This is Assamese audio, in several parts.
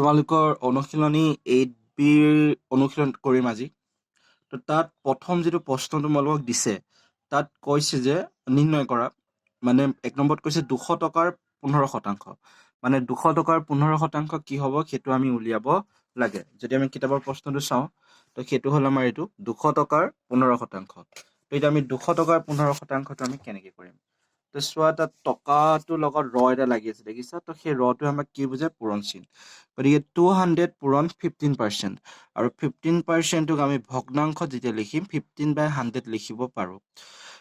তোমালোকৰ অনুশীলনী 8B অনুশীলন কৰিম আজি। তো তাত প্ৰথম যিটো প্ৰশ্ন তোমালোকক দিছে তাত কৈছে যে নিৰ্ণয় কৰা, মানে 1 নম্বৰত কৈছে 200 টকাৰ 15%, মানে 200 টকাৰ 15% কি হ'ব সেইটো আমি উলিয়াব লাগে। যদি আমি কিতাপৰ প্ৰশ্নটো চাওঁ তো সেইটো হ'ল আমাৰ এইটো 200 টকাৰ 15%। তো এতিয়া আমি 200 টকাৰ 15%টো আমি কেনেকৈ কৰিম? তো চোৱা, তাত টকাটোৰ লগত এটা লাগি আছে, দেখিছা? তো সেই টোৱে আমাক কি বুজে? পূৰণচিন। গতিকে 200 পূৰণ 15%, আৰু 15%ক আমি ভগ্নাংশত যেতিয়া লিখিম 15/100 লিখিব পাৰোঁ।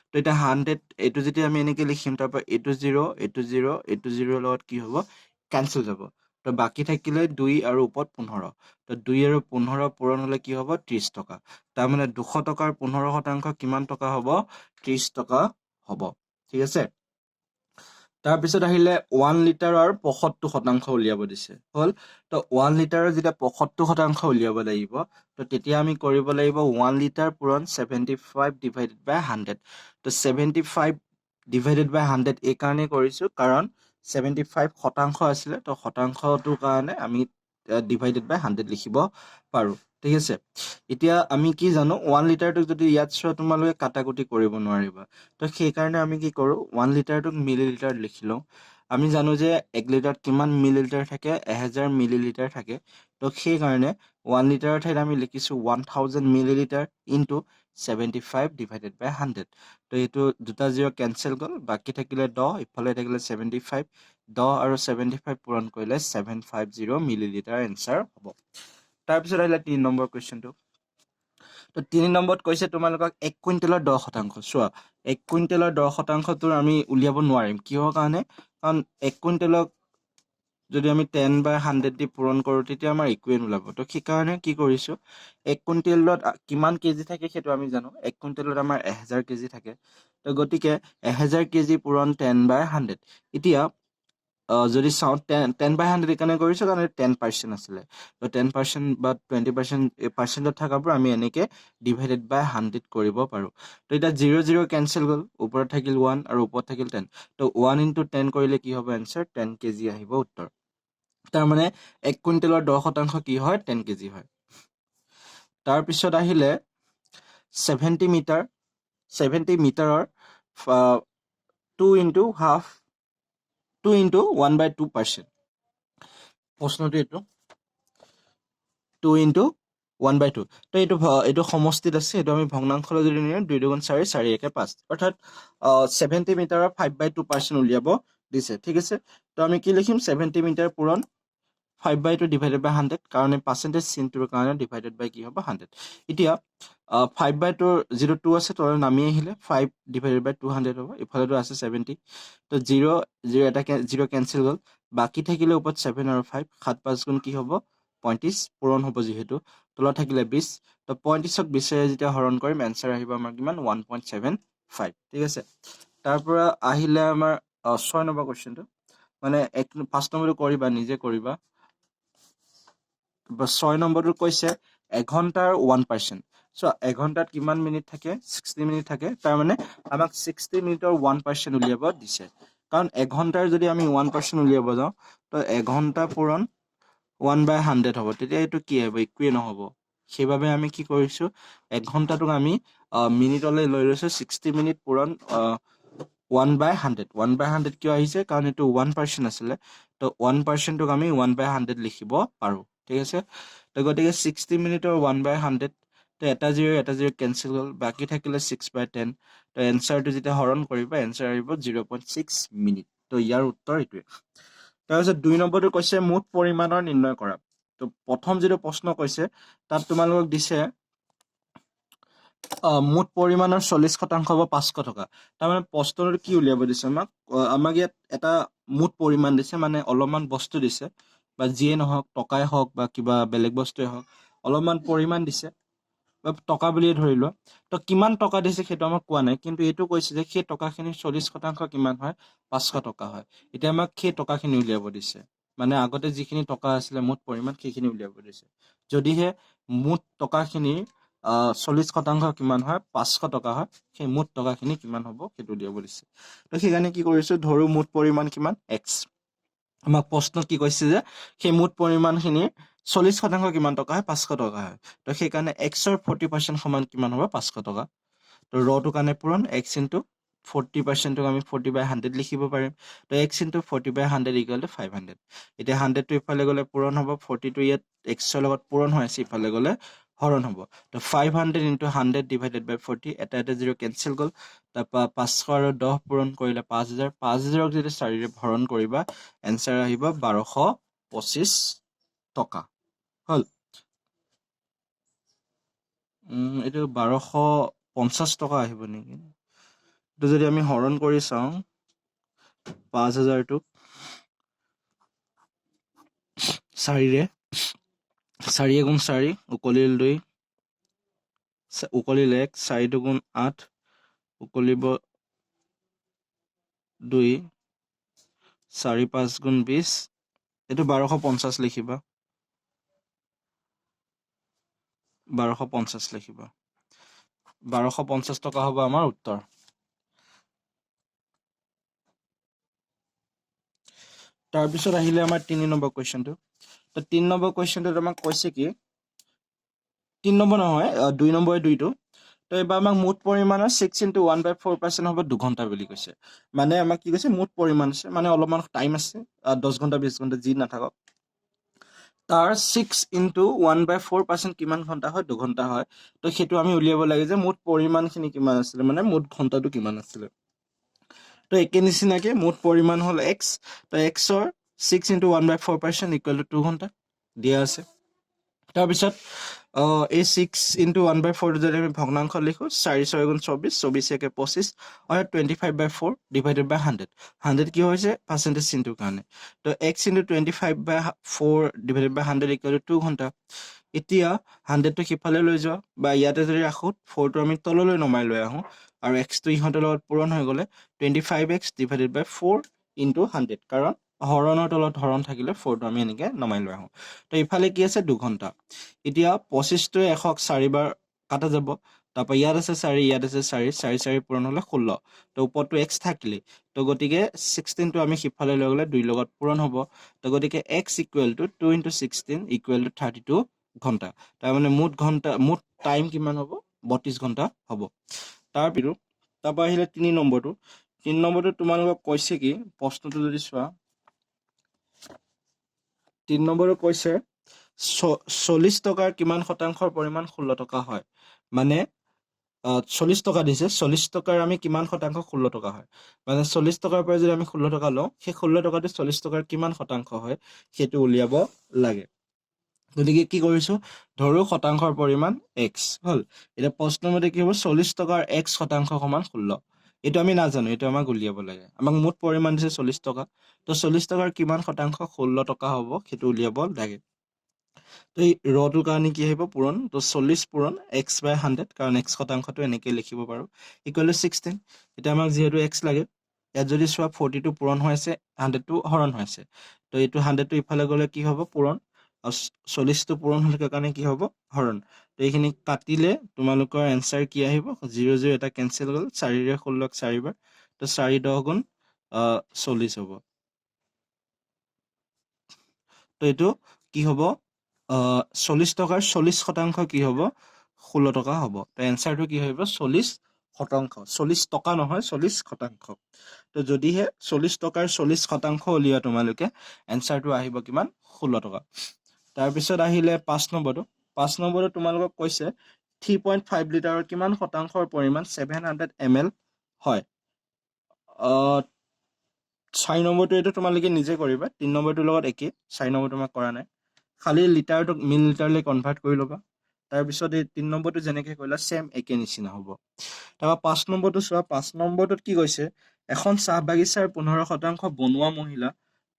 তো এতিয়া 100 এইটো যেতিয়া আমি এনেকৈ লিখিম, তাৰপৰা এইটো 0, এইটো 0, এইটো 0 লগত কি হ'ব? কেঞ্চেল যাব। তো বাকী থাকিলে 2 আৰু ওপৰত 15। তো 2 আৰু 15 পূৰণ হ'লে কি হ'ব? 30 টকা। তাৰমানে 200 টকাৰ 15% কিমান টকা হ'ব? 30 টকা হ'ব। ঠিক আছে? তাৰপিছত আহিলে 1 লিটাৰৰ 75% উলিয়াব দিছে। হ'ল? তো 1 লিটাৰৰ যেতিয়া 75% উলিয়াব লাগিব, তো তেতিয়া আমি কৰিব লাগিব 1 লিটাৰ পূৰণ 75/100। তো 75/100 এই কাৰণেই কৰিছোঁ কাৰণ 75% আছিলে, তো শতাংশটোৰ কাৰণে আমি /100 লিখিব পাৰোঁ। ঠিক আছে? এতিয়া আমি কি জানো, 1 লিটাৰটোক যদি ইয়াত চোৱা তোমালোকে কাটাকুটি কৰিব নোৱাৰিবা। তো সেইকাৰণে আমি কি কৰোঁ, 1 লিটাৰটোক মিলিলিটাৰত লিখি লওঁ। আমি জানো যে 1 লিটাৰত কিমান মিলিলিটাৰ থাকে? 1000 মিলিলিটাৰ থাকে। তো সেইকাৰণে 1 লিটাৰৰ ঠাইত আমি লিখিছোঁ 1000 মিলিলিটাৰ ইনটু 75/100। তো এইটো দুটা 0 কেঞ্চেল গ'ল, বাকী থাকিলে 10, ইফালে থাকিলে 75। 10 আৰু 75 পূৰণ কৰিলে 750 মিলিলিটাৰ এনচাৰ হ'ব। তাৰপিছত আহিলে 3 নম্বৰ কুৱেশ্যনটো। তো 3 নম্বৰত কৈছে তোমালোকক 1 কুইণ্টেলৰ 10%। চোৱা, 1 কুইণ্টেলৰ 10%টো আমি উলিয়াব নোৱাৰিম। কিহৰ কাৰণে? কাৰণ 1 কুইণ্টেলক যদি আমি 10/100 দি পূৰণ কৰোঁ তেতিয়া আমাৰ একোৱে নোলাব। তো সেইকাৰণে কি কৰিছোঁ, 1 কুইণ্টেলত কিমান কেজি থাকে সেইটো আমি জানো। 1 কুইণ্টেলত আমাৰ 1000 কেজি থাকে। তো গতিকে 1000 কেজি পূৰণ 10/100। এতিয়া যদি চাওঁ 10/100 এইকাৰণে কৰিছোঁ কাৰণ 10% আছিলে। তো 10% বা 20% পাৰ্চেণ্টত থকাবোৰ আমি এনেকৈ /100 কৰিব পাৰোঁ। তো এতিয়া 0 0 কেঞ্চেল গ'ল, ওপৰত থাকিল 1 আৰু ওপৰত থাকিল 10। তো 1 × 10 কৰিলে কি হ'ব? এনচাৰ 10 কেজি আহিব উত্তৰ। তাৰমানে 1 কুইণ্টেলৰ 10% কি হয়? 10 কেজি হয়। তাৰপিছত আহিলে 70 মিটাৰ। 70 মিটাৰৰ 2 × ½ 2 × 1/2%। প্ৰশ্নটো এইটো 2 × 1/2। তো এইটো সমষ্টিত আছে, এইটো আমি ভগ্নাংশলৈ যদি নিওঁ 2 × 2 = 4, 4 × 1 = 5। অৰ্থাৎ 70 মিটাৰৰ 5/2% উলিয়াব দিছে। ঠিক আছে? তো আমি কি লিখিম? 70 মিটাৰ পূৰণ 5/2 /100, কাৰণ এই পাৰ্চেণ্টেজ চিনটোৰ কাৰণে ডিভাইডেড বাই কি হ'ব? 100। এতিয়া 5/2 যিটো 2 আছে তলত নামি আহিলে 5/200 হ'ব। ইফালেতো আছে 70। তো 0 0 এটা 0 কেঞ্চেল গ'ল, বাকী থাকিলে ওপৰত 7 আৰু 5। 7 5 গুণ কি হ'ব? 35 পূৰণ হ'ব যিহেতু। তলত থাকিলে 20। তো 35ক 20ৰে যেতিয়া হৰণ কৰিম এনচাৰ আহিব আমাৰ কিমান? 1.75। ঠিক আছে? তাৰ পৰা আহিলে আমাৰ 6 নম্বৰ কুৱেশ্যনটো, মানে 5 নম্বৰটো কৰিবা, নিজে কৰিবা। 6 নম্বৰটো কৈছে এঘণ্টাৰ 1%। চ' এঘণ্টাত কিমান মিনিট থাকে? 60 মিনিট থাকে। তাৰমানে আমাক 60 মিনিটৰ 1% উলিয়াব দিছে। কাৰণ এঘণ্টাৰ যদি আমি 1% উলিয়াব যাওঁ তো এঘণ্টা পূৰণ 1/100 হ'ব। তেতিয়া এইটো কি হ'ব? একোৱেই নহ'ব। সেইবাবে আমি কি কৰিছোঁ, এঘণ্টাটোক আমি মিনিটলৈ লৈ লৈছোঁ। 60 মিনিট পূৰণ 1/100। 1/100 কিয় আহিছে? কাৰণ এইটো 1% আছিলে। তো 1%টোক আমি 1/100 লিখিব পাৰোঁ। ঠিক আছে? তো গতিকে 60 মিনিটৰ 1/100, তো এটা 0 কেঞ্চেল গ'ল, বাকী থাকিলে 6/10। তো এনচাৰটো যেতিয়া হৰণ কৰিবা এনচাৰ আহিব 0.6 মিনিট। তো ইয়াৰ উত্তৰ এইটোৱে। তাৰপিছত 2 নম্বৰটো কৈছে মুঠ পৰিমাণৰ নিৰ্ণয় কৰা। তো প্ৰথম যিটো প্ৰশ্ন কৈছে তাত তোমালোকক দিছে মুঠ পৰিমাণৰ 40% হ'ব 500 টকা। তাৰমানে প্ৰশ্নটো কি উলিয়াব দিছে আমাক ইয়াত এটা মুঠ পৰিমাণ দিছে, মানে অলপমান বস্তু দিছে, বা যিয়ে নহওক, টকাই হওক বা কিবা বেলেগ বস্তুৱে হওক, অলপমান পৰিমাণ দিছে, বা টকা বুলিয়ে ধৰি লোৱা। তো কিমান টকা দিছে সেইটো আমাক কোৱা নাই, কিন্তু এইটো কৈছে যে সেই টকাখিনিৰ 40% কিমান হয়? 500 টকা হয়। এতিয়া আমাক সেই টকাখিনি উলিয়াব দিছে, মানে আগতে যিখিনি টকা আছিলে মুঠ পৰিমাণ সেইখিনি উলিয়াব দিছে। যদিহে মুঠ টকাখিনিৰ 40% কিমান হয়? 500 টকা হয়। সেই মুঠ টকাখিনি কিমান হ'ব সেইটো উলিয়াব দিছে। তো সেইকাৰণে কি কৰিছোঁ, ধৰো মুঠ পৰিমাণ কিমান? X। আমাক প্ৰশ্নত কি কৈছে যে সেই মুঠ পৰিমাণখিনিৰ 40% কিমান টকা হয় 500 টকা হয় তো সেইকাৰণে xৰ 40% সমান কিমান হ'ব 500 টকা তো ৰটো কাৰণে পূৰণ x ইনটু 40%ক আমি 40/100 লিখিব পাৰিম তো x ইনটু 40/100 ইকুৱেল টু 500 এতিয়া 100টো ইফালে গ'লে পূৰণ হ'ব 40টো ইয়াত xৰ লগত পূৰণ হৈ আছে ইফালে গ'লে হৰণ হ'ব তো 500 ইনটু 100 ডিভাইডেড বাই 40 এটা জিৰ' কেনচেল গ'ল তাৰপৰা 500 আৰু 10 পূৰণ কৰিলে 5000 5000ক যদি 4ৰে হৰণ কৰিবা এনসাৰ আহিব 1225 টকা হল এইটো 1250 টকা আহিব নেকি তো যদি আমি হৰণ কৰি চাওঁ 5000 টো 4ৰে 4 গুণ 4 উকলিল 2 উকলিল 1 4 গুণ 8 উকলিব 2 4 5 গুণ 20 এইটো 1250 লিখিবা 1250 লিখিবা 1250 টকা হ'ব আমাৰ উত্তৰ তাৰপিছত আহিলে আমাৰ 3 নম্বৰ কোৱেশ্চনটো তো 3 নম্বৰ কোৱেশ্চনটো আমাক কৈছে কি 3 নম্বৰ নহয় 2 নম্বৰে 2টো তো এবাৰ আমাক মুঠ পৰিমাণৰ 6 into 1/4% হ'ব 2 ঘণ্টা বুলি কৈছে মানে আমাক কি কৈছে মুঠ পৰিমাণ আছে মানে অলপমান টাইম আছে 10 ঘণ্টা 20 ঘণ্টা যি নাথাকক তাৰ 6 into 1/4% কিমান ঘণ্টা হয় 2 ঘণ্টা হয় তো সেইটো আমি উলিয়াব লাগে যে মুঠ পৰিমাণখিনি কিমান আছিলে মানে মুঠ ঘণ্টাটো কিমান আছিলে তো একে নিচিনাকে মুঠ পৰিমাণ হ'ল x তো xৰ 6 into 1/4% ইকুৱেল টু 2 ঘণ্টা দিয়া আছে তাৰপিছত এই 6 into 1/4 যদি আমি ভগ্নাংশ লিখো 4 6 গুণ 24 24 একে 25 অৰ্থাৎ 25/4 ডিভাইডেড বাই 100 100 কি হৈছে পাৰ্চেন্টেজ চিনটোৰ কাৰণে তো x into 25/4 divided by 100 equal to 2 ঘণ্টা এতিয়া 100টো সিফালে লৈ যোৱা বা ইয়াতে যদি ৰাখো 4টো আমি তললৈ নমাই লৈ আহো আৰু x টো ইহঁতৰ লগত পূৰণ হৈ গ'লে 25x ডিভাইডেড বাই 4 into 100 কাৰণ হৰণৰ তলত হৰণ থাকিলে 4টো আমি এনেকে নমাই লৈ আহো তো ইফালে কি আছে 2 ঘণ্টা এতিয়া 25টোৱে 100ক 4বাৰ কাটা যাব তাৰপৰা ইয়াত আছে 4 ইয়াত আছে 4 4 4 পূৰণ হ'লে 16 তো ওপৰটো x থাকিলে তো গতিকে 16টো আমি সিফালে লৈ গ'লে 2 লগত পূৰণ হ'ব তো গতিকে x equal to 2 into 16 equal to 32 ঘণ্টা তাৰমানে মুঠ টাইম কিমান হ'ব 32 ঘণ্টা হ'ব তাৰপৰা আহিলে 3 নম্বৰটো 3 নম্বৰটো তোমালোকক কৈছে কি প্ৰশ্নটো যদি চোৱা 3 নম্বৰটো কৈছে 40 টকাৰ কিমান শতাংশৰ পৰিমাণ 16 টকা হয় মানে 40 টকা দিছে 40 টকাৰ আমি কিমান শতাংশ 16 টকা হয় মানে 40 টকাৰ পৰা যদি আমি 16 টকা লওঁ সেই 16 টকাটো 40 টকাৰ কিমান শতাংশ হয় সেইটো উলিয়াব লাগে গতিকে কি কৰিছো ধৰো শতাংশৰ পৰিমাণ x হল এটা প্ৰশ্নৰ মতে কি হ'ব 40 টকাৰ x শতাংশ সমান 16 এইটো আমি নাজানো এইটো আমাক উলিয়াব লাগে আমাক মুঠ পৰিমাণ দিছে 40 টকা তো 40 টকাৰ কিমান শতাংশ 16 টকা হ'ব সেইটো উলিয়াব লাগে তো এই ৰটোৰ কাৰণে কি আহিব পূৰণ তো 40 পূৰণ x/100 কাৰণ x শতাংশটো এনেকৈ লিখিব পাৰো ইকুৱেল টু 16 এতিয়া আমাক যিহেতু x লাগে ইয়াত যদি চোৱা 40টো পূৰণ হৈ আছে 100টো হৰণ হৈ আছে তো এইটো 100টো ইফালে গ'লে কি হ'ব পূৰণ আৰু 40টো পূৰণ হ'লে কাৰণে কি হ'ব হৰণ তো এইখিনি কাটিলে তোমালোকৰ এনসাৰ কি আহিব 0 0 এটা কেনসেল গ'ল 4ৰে 16ক 4বাৰ তো 4 10 গুণ 40 হ'ব তো এইটো কি হ'ব 40 টকাৰ 40 শতাংশ কি হ'ব 16 টকা হ'ব তো এনসাৰটো কি হ'ব 40 শতাংশ 40 টকা নহয় 40 শতাংশ তো যদিহে 40 টকাৰ 40 শতাংশ উলিওৱা তোমালোকে এনসাৰটো আহিব কিমান 16 টকা তাৰপিছত আহিলে 5 নম্বৰটো তোমালোকক কৈছে 3.5 লিটাৰৰ কিমান শতাংশৰ পৰিমাণ 700 ml হয় 4 নম্বৰটো এইটো তোমালোকে নিজে কৰিবা 3 নম্বৰটোৰ লগত একেই 4 নম্বৰটো মই কৰা নাই খালি লিটাৰটোক মিল লিটাৰলৈ কনভাৰ্ট কৰি ল'বা তাৰপিছত এই 3 নম্বৰটো যেনেকৈ কৰিলা সেম একে নিচিনা হ'ব তাৰপৰা 5 নম্বৰটো চোৱা 5 নম্বৰটোত কি কৈছে এখন চাহ বাগিচাৰ 15% বনোৱা মহিলা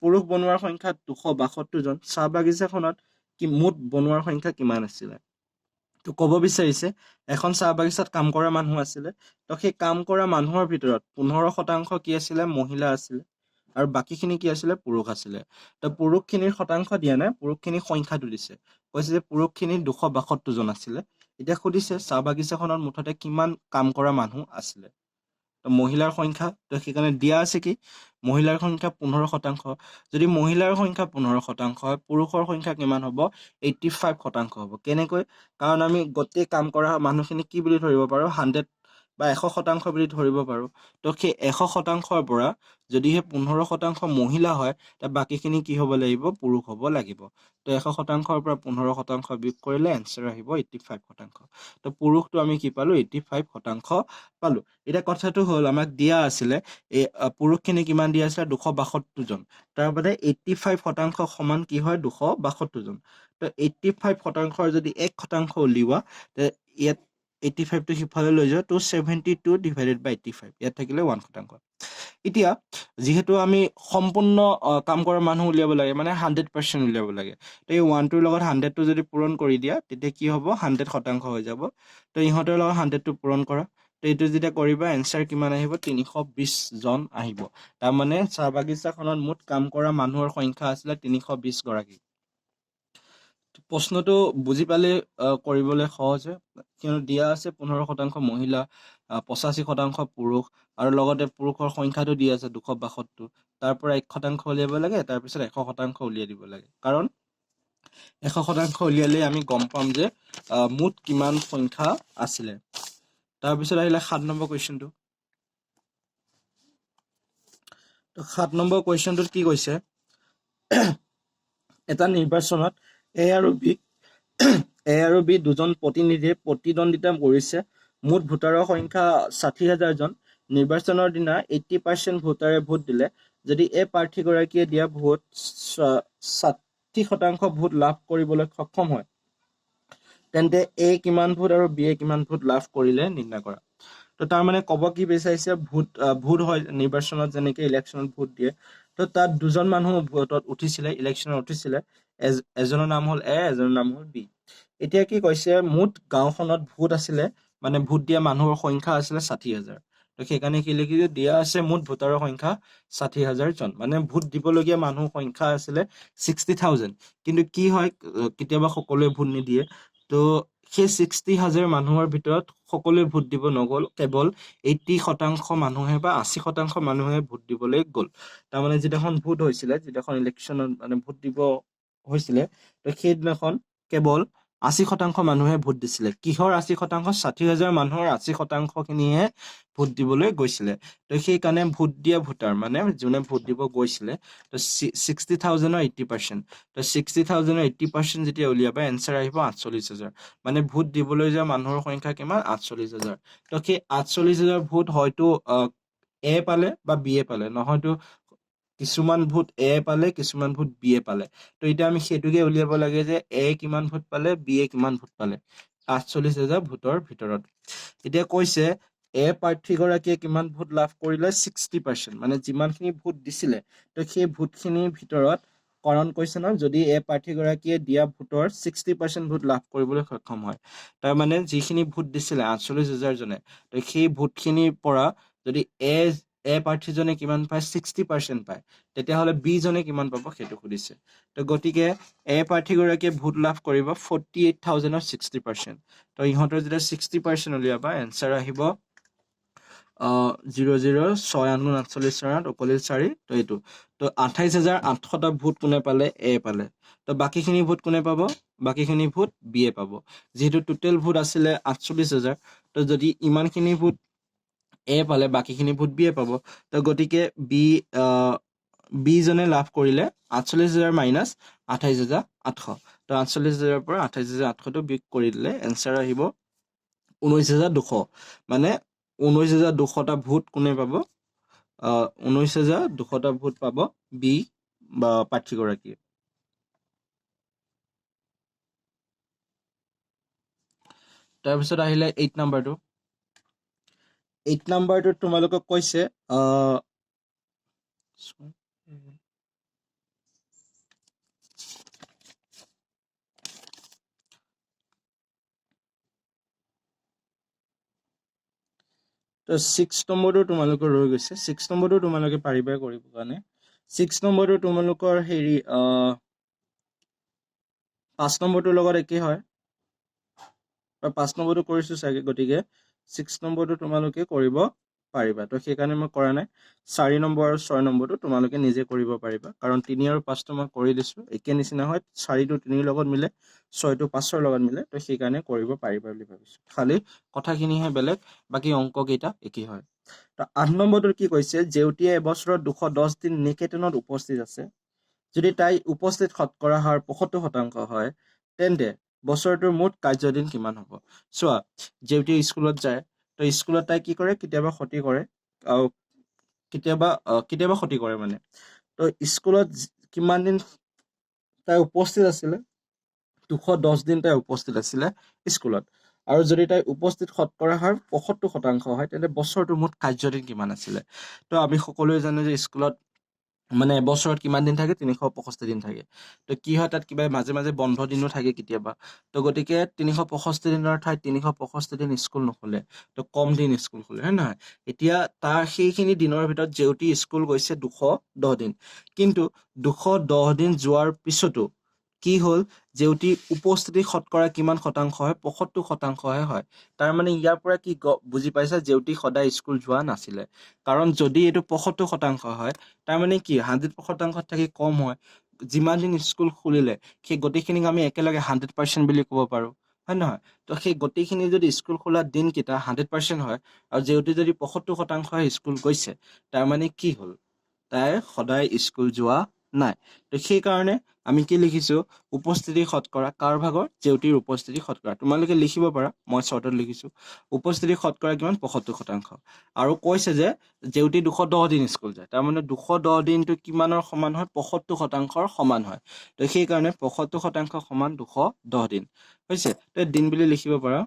পুৰুষ বনোৱাৰ সংখ্যা 272 জন চাহ বাগিচাখনত কি মুঠ বনোৱাৰ সংখ্যা কিমান আছিলে তো ক'ব বিচাৰিছে এখন চাহ বাগিচাত কাম কৰা মানুহ আছিলে তো সেই কাম কৰা মানুহৰ ভিতৰত 15% কি আছিলে মহিলা আছিলে আৰু বাকীখিনি কি আছিলে পুৰুষ আছিলে তো পুৰুষখিনিৰ শতাংশ দিয়া নাই পুৰুষখিনিৰ সংখ্যাটো দিছে কৈছে যে পুৰুষখিনি 272 জন আছিলে এতিয়া সুধিছে চাহ বাগিচাখনত মুঠতে কিমান কাম কৰা মানুহ আছিলে তো মহিলাৰ সংখ্যা তো সেইকাৰণে দিয়া আছে কি মহিলাৰ সংখ্যা 15%। যদি মহিলাৰ সংখ্যা 15% হয় পুৰুষৰ সংখ্যা কিমান হ'ব 85% হ'ব। কেনেকৈ কাৰণ আমি গোটেই কাম কৰা মানুহখিনি কি বুলি ধৰিব পাৰো 100 বা 100% বুলি ধৰিব পাৰো। তো সেই 100%ৰ পৰা যদিহে 15% মহিলা হয় তা বাকীখিনি কি হ'ব লাগিব পুৰুষ হ'ব লাগিব। তো 100%ৰ পৰা 15% বিয়োগ কৰিলে এনসাৰ আহিব 85%। তো পুৰুষটো আমি কি পালো 85% পালো। এটা কথাটো হ'ল আমাক দিয়া আছিলে এই পুৰুষখিনি কিমান দিয়া আছিলে 262 জন। তাৰ মানে 85% সমান কি হয় 262 জন। তো 85%ৰ যদি 1% উলিওৱা তে ইয়াত 85 টো সিফালে লৈ যাও তো 72 ডিভাইডেড বাই 85 ইয়াত থাকিলে 1%। এতিয়া যেহেতু আমি সম্পূৰ্ণ কাম কৰা মানুহ উলিয়াব লাগে মানে 100% উলিয়াব লাগে। তো এই 1 টোৰ লগত 100 টো যদি পূৰণ কৰি দিয়া তেতিয়া কি হ'ব 100% হৈ যাব। তো ইহঁতৰ লগত 100 টো পূৰণ কৰা। তো এইটো যেতিয়া কৰিবা এনসাৰ কিমান আহিব 320 জন আহিব। তাৰ মানে চাহ বাগিচাখনত মুঠ কাম কৰা মানুহৰ সংখ্যা আছিলে 320 গৰাকী। প্ৰশ্নটো বুজি পালে কৰিবলৈ সহজ হয় কিয়নো দিয়া আছে 15% মহিলা 85% পুৰুষ আৰু লগতে পুৰুষৰ সংখ্যাটো দিয়া আছে 262। তাৰ পৰা 1% উলিয়াব লাগে তাৰপিছত 100% উলিয়াই দিব লাগে। কাৰণ 100% উলিয়ালে আমি গম পাম যে মুঠ কিমান সংখ্যা আছিলে। তাৰপিছত আহিলে 7 নম্বৰ কুৱেশ্যনটো। তো 7 নম্বৰ কুৱেশ্যনটোত কি কৈছে এটা নিৰ্বাচনত এ আৰু বি দুজন প্ৰতিনিধিয়ে প্ৰতিদ্বন্দ্বিতা কৰিছে। মুঠ ভোটাৰৰ সংখ্যা 60,000 জন। নিৰ্বাচনৰ দিনা 80% ভোটাৰে ভোট দিলে। যদি এ প্ৰাৰ্থীগৰাকীয়ে দিয়া ভোট 60% ভোট লাভ কৰিবলৈ সক্ষম হয় তেন্তে এ কিমান ভোট আৰু বি এ কিমান ভোট লাভ কৰিলে নিৰ্ণয় কৰা। তো তাৰ মানে ক'ব কি বিচাৰিছে ভোট হয় নিৰ্বাচনত যেনেকে ইলেকশ্যনত ভোট দিয়ে। তো তাত দুজন মানুহ ভোটত উঠিছিলে ইলেকশ্যনত উঠিছিলে এজনৰ নাম হ'ল এ এজনৰ নাম হ'ল বি। এতিয়া কি কৈছে মুঠ গাঁওখনত ভোট আছিলে মানে ভোট দিয়া মানুহৰ সংখ্যা আছিলে 60,000। তো সেইকাৰণে কি লিখিছো দিয়া আছে মুঠ ভোটাৰৰ সংখ্যা 60,000 জন মানে ভোট দিবলগীয়া মানুহৰ সংখ্যা আছিলে 60,000। কিন্তু কি হয় কেতিয়াবা সকলোৱে ভোট নিদিয়ে। তো সেই 60,000 মানুহৰ ভিতৰত সকলোৱে ভোট দিব নগ'ল কেৱল 80% মানুহে বা 80% মানুহে ভোট দিবলৈ গ'ল। তাৰমানে যিদিনাখন ভোট হৈছিলে যিদিনাখন ইলেকশ্যনত মানে ভোট দিব হৈছিলে তো সেইদিনাখন কেৱল 80% মানুহে ভোট দিছিলে। কিহৰ 80%? 60,000 মানুহৰ 80% খিনিহে ভোট দিবলৈ গৈছিলে। তো সেইকাৰণে ভোট দিয়া ভোটাৰ মানে যোনে ভোট দিব গৈছিলে তো 60,000ৰ 80%। তো 60,000ৰ 80% যেতিয়া উলিয়াবা এনসাৰ আহিব 48,000। মানে ভোট দিবলৈ যোৱা মানুহৰ সংখ্যা কিমান 48,000। তো সেই 48,000 ভোট হয়তো এ পালে বা বি এ পালে নহয়তো কিছুমান ভোট এ পালে কিছুমান ভোট বি এ পালে। তো এতিয়া আমি সেইটোকে উলিয়াব লাগে যে এ কিমান ভোট পালে বি এ কিমান ভোট পালে 48,000 ভোটৰ ভিতৰত। এতিয়া কৈছে এ প্ৰাৰ্থীগৰাকীয়ে কিমান ভোট লাভ কৰিলে 60%। মানে যিমানখিনি ভোট দিছিলে তো সেই ভোটখিনিৰ ভিতৰত কাৰণ কৈছে ন যদি এ প্ৰাৰ্থীগৰাকীয়ে দিয়া ভোটৰ 60% ভোট লাভ কৰিবলৈ সক্ষম হয় তাৰ মানে যিখিনি ভোট দিছিলে 48,000 জনে তো সেই ভোটখিনিৰ পৰা যদি এ প্ৰাৰ্থীজনে কিমান পায় 60% পায় তেতিয়াহ'লে বি জনে কিমান পাব সেইটো সুধিছে। তো গতিকে এ প্ৰাৰ্থীগৰাকীয়ে ভোট লাভ কৰিব 48,000ৰ 60%। তো ইহঁতৰ যেতিয়া 60% উলিয়াবা এনসাৰ আহিব 0,0,6,49,48 অকলিল 4। তো এইটো তো 28,800টা ভোট কোনে পালে এ পালে। তো বাকীখিনি ভোট কোনে পাব বাকীখিনি ভোট বি এ পাব। যিহেতু টোটেল ভোট আছিলে 48,000 তো যদি ইমানখিনি ভোট এ পালে বাকীখিনি ভোট বি এ পাব। তো গতিকে বি জনে লাভ কৰিলে 48,000 মাইনাছ 28,800। তো 48,000ৰ পৰা 28,800টো বিয়োগ কৰি দিলে এনসাৰ আহিব 19,200। মানে 19,200টা ভোট কোনে পাব 19,200টা ভোট পাব বি বা প্ৰাৰ্থীগৰাকীয়ে। তাৰপিছত আহিলে 8 নম্বৰটো। 8 নম্বৰটোত তোমালোকক কৈছে তো 6 নম্বৰটো তোমালোকৰ ৰৈ গৈছে। 6 নম্বৰটো তোমালোকে পাৰিবাই কৰিব কাৰণে। 6 নম্বৰটো তোমালোকৰ 5 নম্বৰটোৰ লগত একেই হয়। 5 নম্বৰটো কৰিছো চাগে গতিকে 6 নম্বৰটো তোমালোকে কৰিব পাৰিবা তো সেইকাৰণে মই কৰা নাই 4 নম্বৰ আৰু 6 নম্বৰটো তোমালোকে নিজে কৰিব পাৰিবা কাৰণ 3 আৰু 5টো মই কৰি দিছো একে নিচিনা হয় 4টো 3 লগত মিলে 6টো 5ৰ লগত মিলে তো সেইকাৰণে কৰিব পাৰিবা বুলি ভাবিছো খালি কথাখিনিহে বেলেগ বাকি অংক কেইটা একেই হয় তো 8 নম্বৰটো কি কৈছে জেউতীয়ে এবছৰত 210 দিন নিকেতনত উপস্থিত আছে যদি তাই উপস্থিত শতকৰা হাৰ 75% হয় তেন্তে বছৰটোৰ মুঠ কাৰ্যদিন কিমান হ'ব চোৱা জেউতী স্কুলত যায় তো স্কুলত তাই কি কৰে কেতিয়াবা ক্ষতি কৰে আৰু কেতিয়াবা ক্ষতি কৰে মানে তো স্কুলত কিমান দিন তাই উপস্থিত আছিলে 210 দিন তাই উপস্থিত আছিলে স্কুলত আৰু যদি তাই উপস্থিত শতকৰা হাৰ 75% হয় তেন্তে বছৰটোৰ মুঠ কাৰ্যদিন কিমান আছিলে তো আমি সকলোৱে জানো যে স্কুলত মানে বছৰত কিমান দিন থাকে 365 দিন থাকে তো কি হয় তাত কিবা মাজে মাজে বন্ধ দিনো থাকে কেতিয়াবা তো গতিকে 365 দিনৰ ঠাইত 365 দিন স্কুল নখোলে তো কম দিন স্কুল খোলে হয় নহয় এতিয়া তাৰ সেইখিনি দিনৰ ভিতৰত জেউতি স্কুল গৈছে 210 দিন কিন্তু 210 দিন যোৱাৰ পিছতো কি হল জেউতি উপস্থিতি শতকৰা কিমান শতাংশ হয় 75% হয় তাৰ মানে ইয়াৰ পৰা কি বুজি পাইছা জেউতি সদায় স্কুল যোৱা নাছিলে কাৰণ যদি এটো 75% হয় তাৰ মানে কি 100% থাকি কম হয় যিমান দিন স্কুল খুলিলে সেই গতিখিনিক আমি একেলগে 100% বুলি ক'ব পাৰো হয় নহয় তো সেই গতিখিনি যদি স্কুল খোলা দিন কিটা 100% হয় আৰু যেউতি যদি 75% স্কুল গৈছে তাৰ মানে কি হল তাই সদায় স্কুল যোৱা নাই তো সেই কাৰণে আমি কি লিখিছো উপস্থিতি শতকৰা কাৰ ভাগৰ জেউতিৰ উপস্থিতি শতকৰা তোমালোকে লিখিব পাৰা মই শৰ্টত লিখিছো উপস্থিতি শতকৰা কিমান 75% আৰু কৈছে যে জেউতি 210 দিন স্কুল যায় তাৰ মানে 210 দিনটো কিমানৰ সমান হয় 75%ৰ সমান হয় তো সেই কাৰণে 75% সমান 210 দিন হৈছে তো দিন বুলি লিখিব পাৰা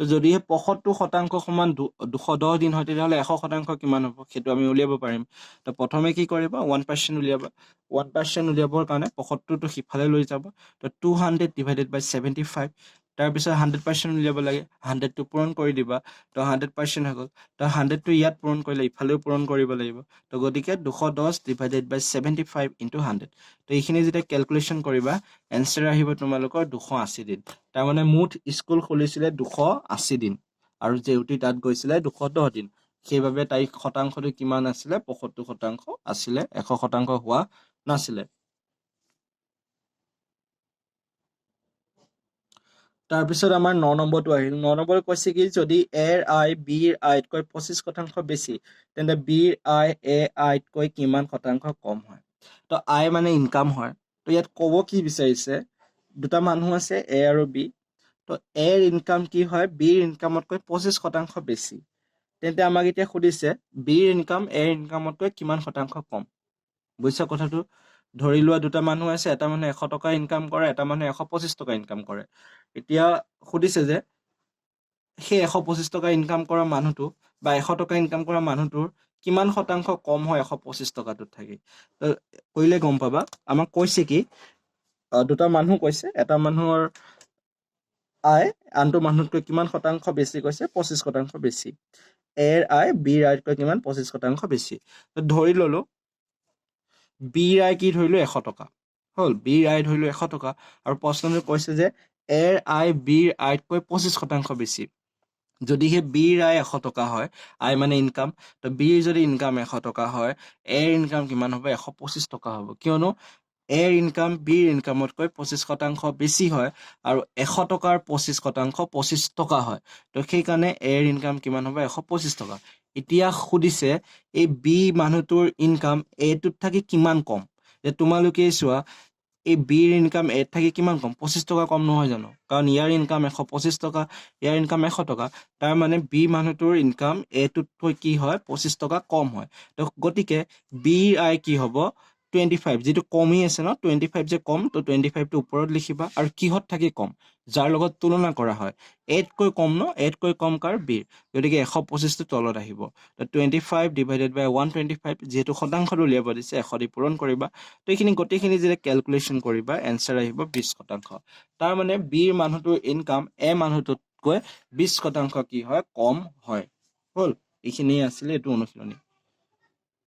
তো যদি 75% সমান 210 দিন হয় তেতিয়াহলে 100% কিমান হ'ব সেইটো আমি উলিয়াব পাৰিম তো প্ৰথমে কি কৰিবা 1% উলিয়াবা 1% উলিয়াবৰ কাৰণে 75 টো সিফালে লৈ যাব তো 200 ডিভাইডেড বাই 75 তাৰ পিছত 100% উলিয়াব লাগে 100 টো পূৰণ কৰি দিবা তো 100% হৈ গল তো 100 টো ইয়াত পূৰণ কৰিলে ইফালেও পূৰণ কৰিব লাগিব তো গতিকে 210 ডিভাইডেড বাই 75 ইনটু 100 তো এইখিনি যেতিয়া ক্যালকুলেশন কৰিবা এনসাৰ আহিব তোমালোকৰ 280 দিন তাৰ মানে মুঠ স্কুল খুলিছিলে 280 দিন আৰু জেউতি তাত গৈছিলে 210 দিন সেইভাবে তাই শতাংশটো কিমান আছিলে 75% আছিলে 100% হোৱা নাছিলে তাৰ পিছত আমাৰ 9 নম্বৰটো আহিল 9 নম্বৰ কৈছে কি যদি এৰ আই বিৰ আইতকৈ 25% বেছি তেন্তে বিৰ আই এ আইতকৈ কিমান শতাংশ কম হয় তো আই মানে ইনকাম হয় তো ইয়াত ক'ব কি বিচাৰিছে দুটা মানুহ আছে এ আৰু বি তো এৰ ইনকাম কি হয় বিৰ ইনকামতকৈ 25% বেছি তেন্তে আমাক এতিয়া সুধিছে বিৰ ইনকাম এৰ ইনকামতকৈ কিমান শতাংশ কম বুজিছা কথাটো ধৰি লোৱা দুটা মানুহ আছে এটা মানুহে 100 টকা ইনকাম কৰে এটা মানুহে 125 টকা ইনকাম কৰে এতিয়া সুধিছে যে সেই 125 টকা ইনকাম কৰা মানুহটো বা 100 টকা ইনকাম কৰা মানুহটোৰ কিমান শতাংশ কম হয় 125 টকাটোত থাকি কইলে গম পাবা আমাক কৈছে কি দুটা মানুহ কৈছে এটা মানুহৰ আই আনটো মানুহতকৈ কিমান শতাংশ বেছি কৈছে 25% বেছি এৰ আই বিৰ আইতকৈ কিমান 25% বেছি ধৰি ললো বিৰ আই কি ধৰিলো 100 টকা হল বিৰ আই ধৰিলো 100 টকা আৰু প্ৰশ্নটো কৈছে যে এৰ আই বিৰ আইতকৈ 25% বেছি যদি হে বিৰ আই 100 টকা হয় আই মানে ইনকাম তো বিৰ যদি ইনকাম 100 টকা হয় এৰ ইনকাম কিমান হ'ব 125 টকা হ'ব কিয়নো এৰ ইনকাম বিৰ ইনকামতকৈ 25% বেছি হয় আৰু 100 টকাৰ 25% 25 টকা হয় তো সেই কাৰণে এৰ ইনকাম কিমান হ'ব 125 টকা এতিয়া খুদিছে এই বি মানুহটোৰ ইনকাম এটোত থাকি কিমান কম যে তোমালোকে চোৱা এই বিৰ ইনকাম এত থাকি কিমান কম 25 টকা কম নহয় জানো কাৰণ ইয়াৰ ইনকাম 125 টকা ইয়াৰ ইনকাম 100 টকা তাৰ মানে বি মানুহটোৰ ইনকাম এটোতকৈ কি হয় 25 টকা কম হয় তো গতিকে বি আই কি হ'ব 25 যেটো কমি আছে ন 25 যে কম তো 25 টো ওপৰত লিখিবা আৰু কিহত থাকি কম যাৰ লগত তুলনা কৰা হয় এতকৈ কম ন এতকৈ কম কাৰ বিৰ গতিকে 125 টো তলত আহিব তো 25 ডিভাইডেড বাই 125 যেটো শতাংশটো উলিয়াব দিছে 100 দি পূৰণ কৰিবা তো এইখিনি গতিখিনি যে ক্যালকুলেশন কৰিবা এনসাৰ আহিব 20% তাৰ মানে বিৰ মানুহটোৰ ইনকাম এ মানুহটোতকৈ 20% কি হয় কম হয় হল এইখিনি আছিল এটো অনুশীলনী